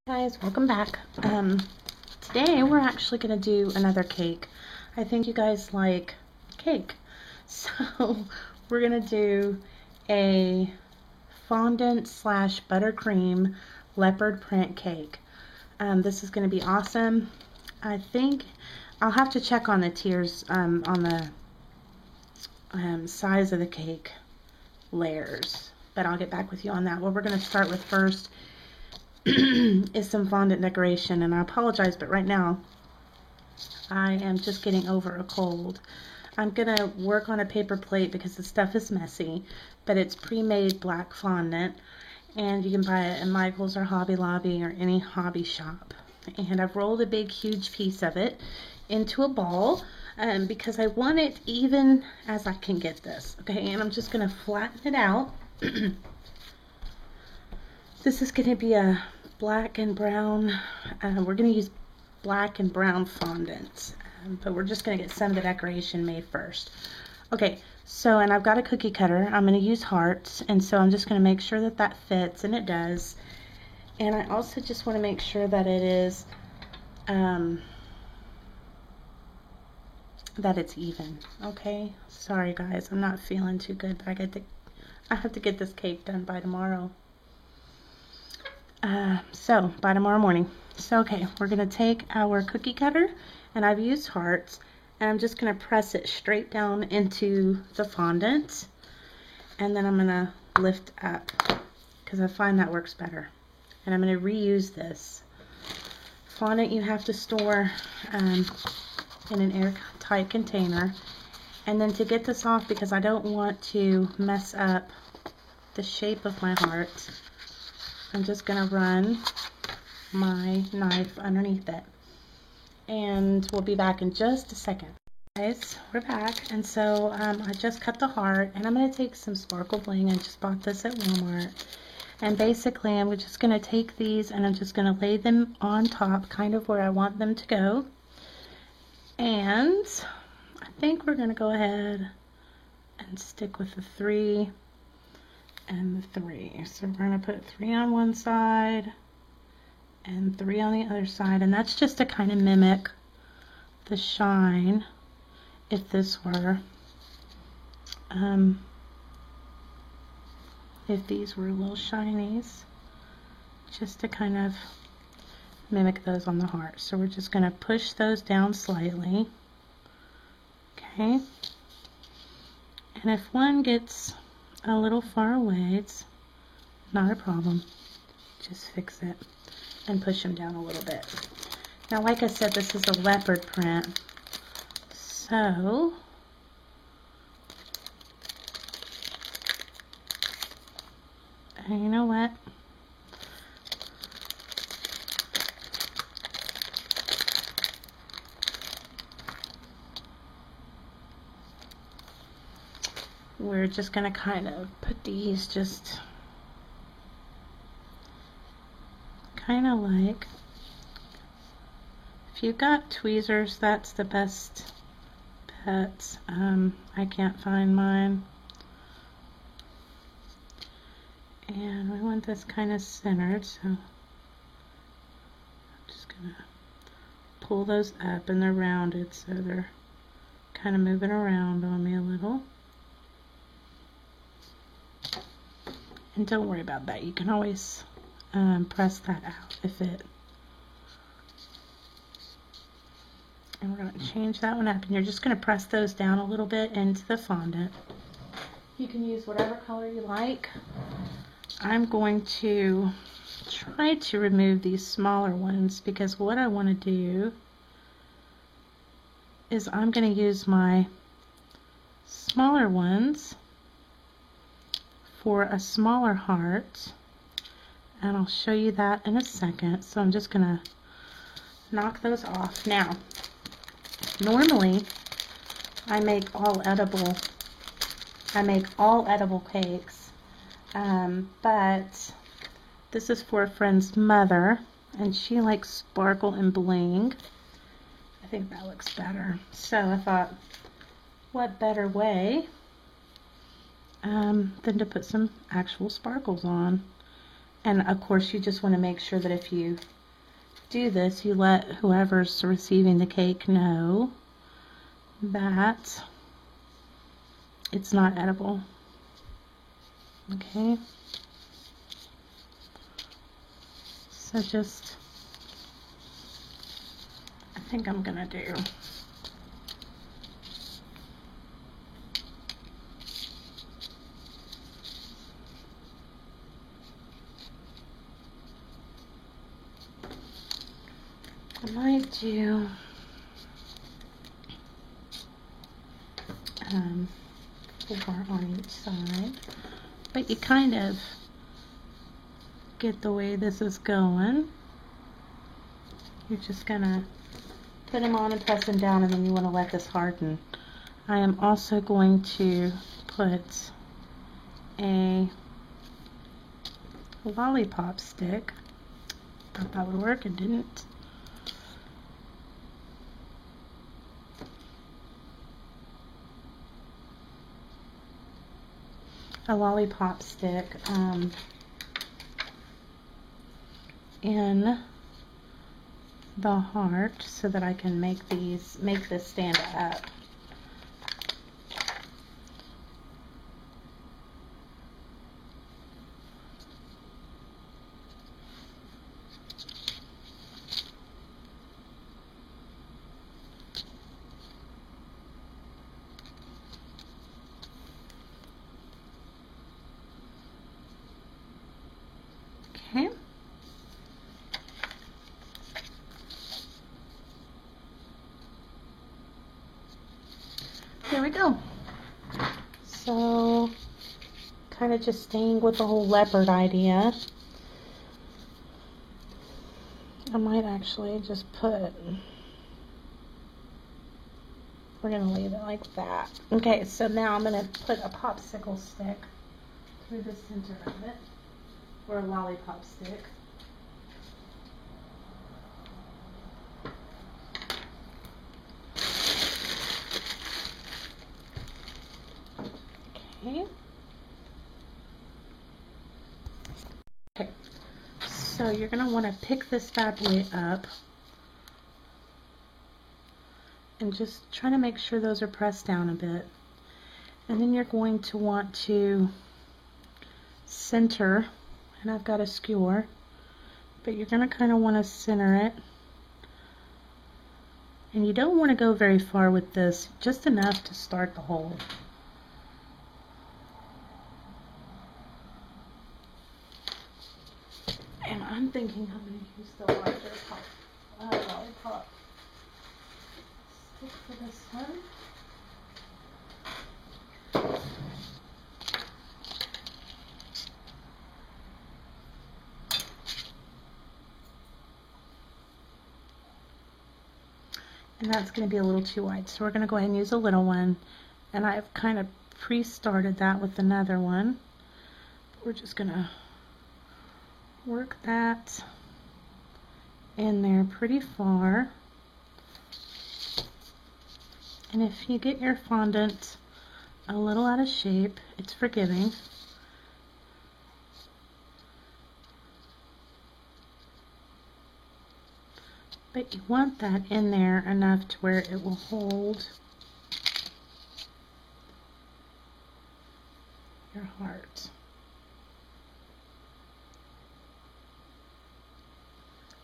Guys, welcome back. Today we're actually going to do another cake. I think you guys like cake. So we're going to do a fondant slash buttercream leopard print cake. This is going to be awesome. I think I'll have to check on the tiers, on the size of the cake layers, but I'll get back with you on that. What we're going to start with first is some fondant decoration, and I apologize, but right now I am just getting over a cold. I'm gonna work on a paper plate because the stuff is messy, but it's pre-made black fondant, and you can buy it at Michael's or Hobby Lobby or any hobby shop. And I've rolled a big huge piece of it into a ball because I want it even as I can get this. Okay, and I'm just gonna flatten it out. This is going to be a black and brown, we're going to use black and brown fondant, but we're just going to get some of the decoration made first. Okay, so, and I've got a cookie cutter. I'm going to use hearts, and so I'm just going to make sure that that fits, and it does. And I also just want to make sure that it is, that it's even. Okay, sorry guys, I'm not feeling too good, but I have to get this cake done by tomorrow. So by tomorrow morning. So okay, we're gonna take our cookie cutter, and I've used hearts, and I'm just gonna press it straight down into the fondant, and then I'm gonna lift up because I find that works better. And I'm gonna reuse this fondant. You have to store in an airtight container, and then to get this off, because I don't want to mess up the shape of my heart, I'm just going to run my knife underneath it. And we'll be back in just a second. Guys, we're back. And so I just cut the heart, and I'm going to take some Sparkle Bling. I just bought this at Walmart. And basically I'm just going to take these and I'm just going to lay them on top, kind of where I want them to go. And I think we're going to go ahead and stick with the 3 and the 3. So we're going to put 3 on one side and 3 on the other side, and that's just to kind of mimic the shine if this were if these were little shinies, just to kind of mimic those on the heart. So we're just going to push those down slightly. Okay, and if one gets a little far away, it's not a problem. Just fix it and push them down a little bit. Now, like I said, this is a leopard print, so you know what? We're just going to kind of put these just kind of like, if you've got tweezers, that's the best bet. I can't find mine. And we want this kind of centered, so I'm just going to pull those up, and they're rounded, so they're kind of moving around on me a little. And don't worry about that. You can always press that out if it. And we're going to change that one up. And you're just going to press those down a little bit into the fondant. You can use whatever color you like. I'm going to try to remove these smaller ones, because what I want to do is I'm going to use my smaller ones for a smaller heart, and I'll show you that in a second. So I'm just gonna knock those off. Now, normally I make all edible cakes, but this is for a friend's mother, and she likes sparkle and bling. I think that looks better. So I thought, what better way than to put some actual sparkles on. And of course you just want to make sure that if you do this, you let whoever's receiving the cake know that it's not edible. Okay? So just, I think I'm gonna do I might do 4 on each side, but you kind of get the way this is going. You're just gonna put them on and press them down, and then you want to let this harden. I am also going to put a lollipop stick. Thought that would work, it didn't. A lollipop stick in the heart so that I can make this stand up. Okay. There we go. So, kind of just staying with the whole leopard idea. I might actually just put, we're going to leave it like that. Okay, so now I'm going to put a popsicle stick through the center of it, or a lollipop stick. Okay. Okay. So you're going to want to pick this bad boy up and just try to make sure those are pressed down a bit. And then you're going to want to center, and I've got a skewer, but you're going to kind of want to center it. And you don't want to go very far with this, just enough to start the hole. And I'm thinking I'm going to use the larger lollipop stick for this one. And that's going to be a little too wide, so we're going to go ahead and use a little one. And I've kind of pre-started that with another one. We're just going to work that in there pretty far. And if you get your fondant a little out of shape, it's forgiving. But you want that in there enough to where it will hold your heart.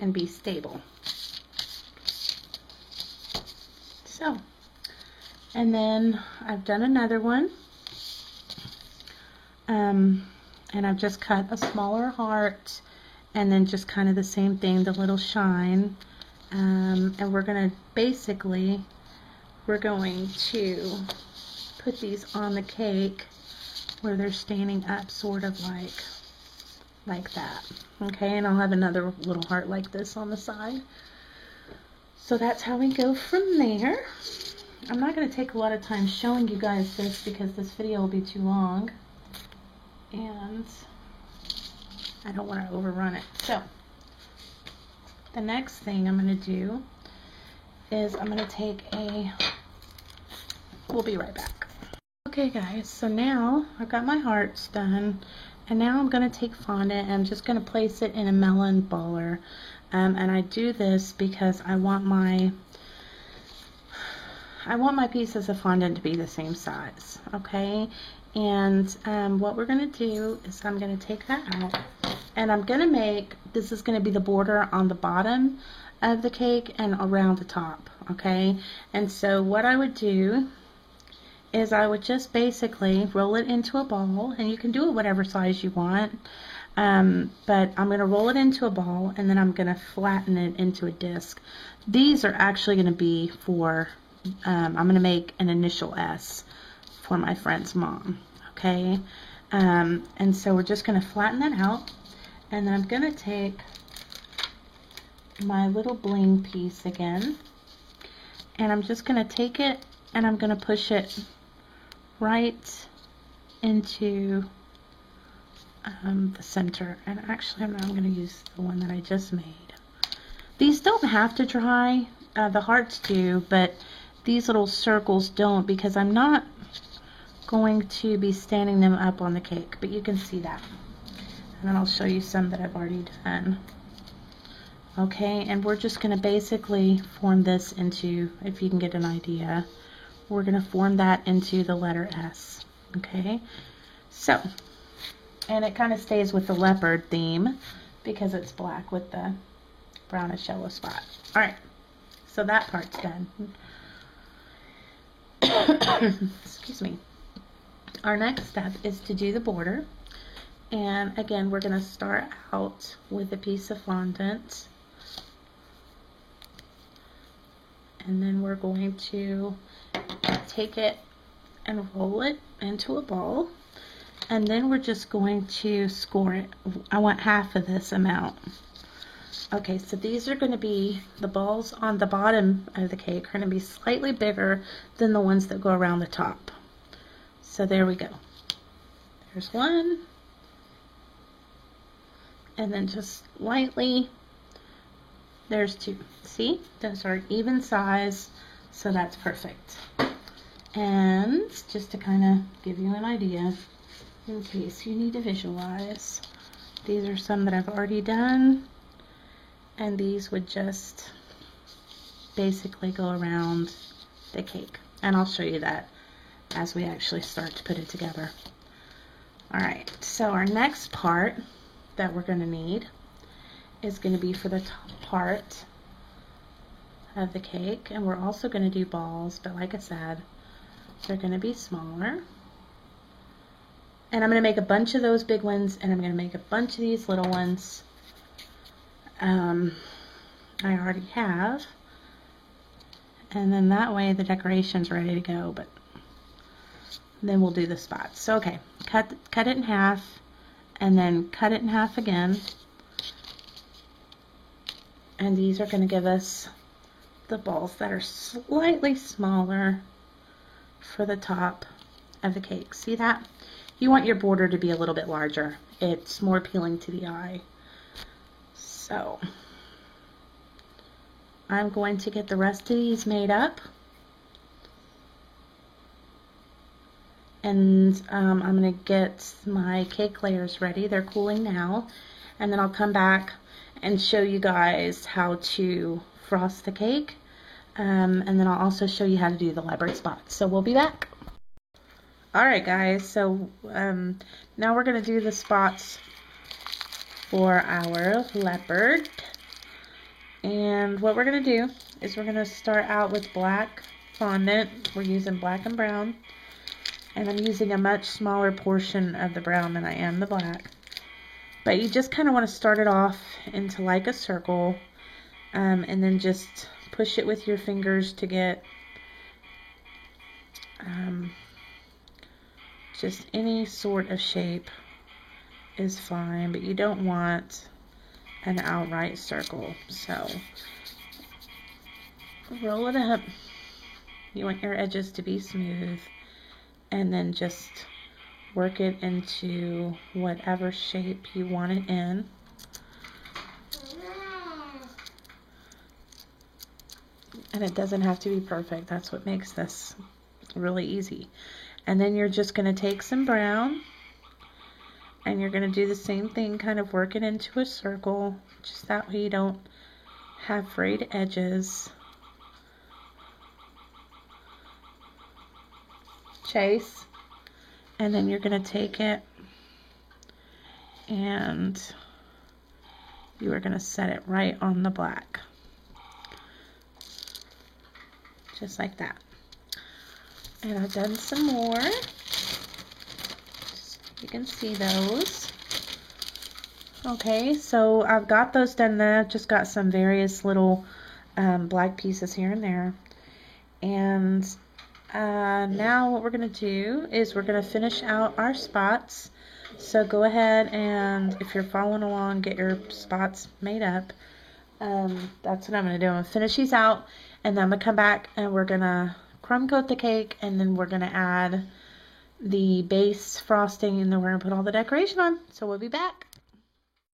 And be stable. So, and then I've done another one. And I've just cut a smaller heart, and then just kind of the same thing, the little shine. And we're going to basically, we're going to put these on the cake where they're standing up, sort of like that. Okay, and I'll have another little heart like this on the side. So that's how we go from there. I'm not going to take a lot of time showing you guys this because this video will be too long. And I don't want to overrun it. So the next thing I'm going to do is I'm going to take we'll be right back. Okay guys, so now I've got my hearts done, and now I'm going to take fondant and I'm just going to place it in a melon baller. And I do this because I want my pieces of fondant to be the same size, okay? And what we're going to do is I'm going to take that out, and I'm going to make, this is going to be the border on the bottom of the cake and around the top, okay? And so what I would do is I would just basically roll it into a ball, and you can do it whatever size you want, but I'm going to roll it into a ball, and then I'm going to flatten it into a disc. These are actually going to be for, I'm going to make an initial S for my friend's mom, okay? And so we're just going to flatten that out, and then I'm going to take my little bling piece again, and I'm just going to take it and I'm going to push it right into the center. And actually I'm going to use the one that I just made. These don't have to dry, the hearts do, but these little circles don't, because I'm not going to be standing them up on the cake, but you can see that. And then I'll show you some that I've already done. Okay, and we're just going to basically form this into, if you can get an idea, we're going to form that into the letter S. Okay, so, and it kind of stays with the leopard theme because it's black with the brownish yellow spot. Alright, so that part's done. Excuse me. Our next step is to do the border. And again, we're going to start out with a piece of fondant. And then we're going to take it and roll it into a ball. And then we're just going to score it. I want half of this amount. Okay, so these are going to be, the balls on the bottom of the cake are going to be slightly bigger than the ones that go around the top. So there we go. There's one. And then just lightly, there's two. See, those are even size, so that's perfect. And just to kind of give you an idea, in case you need to visualize, these are some that I've already done, and these would just basically go around the cake. And I'll show you that as we actually start to put it together. Alright, so our next part that we're going to need is going to be for the top part of the cake, and we're also going to do balls, but like I said, they're going to be smaller. And I'm going to make a bunch of those big ones, and I'm going to make a bunch of these little ones. I already have, and then that way the decoration's ready to go, but then we'll do the spots. So okay, cut it in half, and then cut it in half again. And these are going to give us the balls that are slightly smaller for the top of the cake. See that? You want your border to be a little bit larger. It's more appealing to the eye. So I'm going to get the rest of these made up. And I'm going to get my cake layers ready. They're cooling now. And then I'll come back and show you guys how to frost the cake. And then I'll also show you how to do the leopard spots. So we'll be back. Alright guys, so now we're going to do the spots for our leopard. And what we're going to do is we're going to start out with black fondant. We're using black and brown. And I'm using a much smaller portion of the brown than I am the black. But you just kind of want to start it off into like a circle, and then just push it with your fingers to get just any sort of shape is fine, but you don't want an outright circle. So roll it up. You want your edges to be smooth, and then just work it into whatever shape you want it in. And it doesn't have to be perfect. That's what makes this really easy. And then you're just going to take some brown, and you're going to do the same thing, kind of work it into a circle, just that way you don't have frayed edges. Chase. And then you're going to take it and you are going to set it right on the black. Just like that. And I've done some more. You can see those. Okay, so I've got those done there. I've just got some various little black pieces here and there. And now what we're going to do is we're going to finish out our spots. So go ahead and if you're following along, get your spots made up. That's what I'm going to do. I'm going to finish these out and then I'm going to come back and we're going to crumb coat the cake and then we're going to add the base frosting and then we're going to put all the decoration on. So we'll be back.